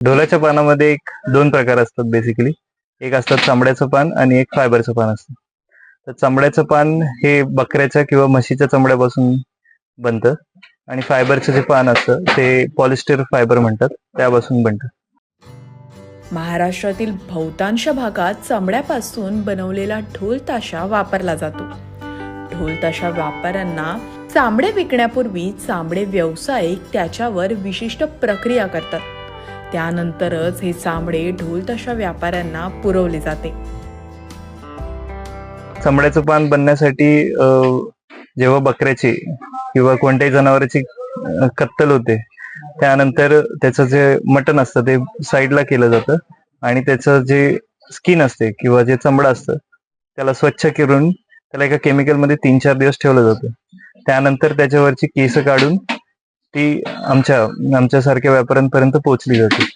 ढोलाच्या पानामध्ये एक दोन प्रकार असतात बेसिकली. एक असतात चांबड्याचं पान आणि एक फायबरचं पान असतं. तर चांबड्याचं पान हे बकऱ्याच्या किंवा म्हशीच्या चामड्यापासून बनतं आणि फायबरचं जे पान असतं ते पॉलिस्टर फायबर म्हणतात, त्यापासून बनतं. महाराष्ट्रातील बहुतांश भागात चामड्यापासून बनवलेला ढोल ताशा वापरला जातो. ढोल ताशा व्यापाऱ्यांना चामडे विकण्यापूर्वी चामडे व्यावसायिक त्याच्यावर विशिष्ट प्रक्रिया करतात. त्यानंतरच हे चामडे ढोल ताशा व्यापाऱ्यांना पुरवले जाते. चामड्याचं पान बनण्यासाठी जेव्हा बकऱ्याची किंवा कोणत्याही जनावरांची कत्तल होते, त्यानंतर त्याचं जे मटण असतं ते साईडला केलं जातं आणि त्याचं जे स्किन असते किंवा जे चामडं असतं त्याला स्वच्छ करून त्याला एका केमिकलमध्ये 3-4 दिवस ठेवलं जातं. त्यानंतर त्याच्यावरची केस काढून ती आमच्यासारख्या व्यापाऱ्यांपर्यंत पोहोचली जाते.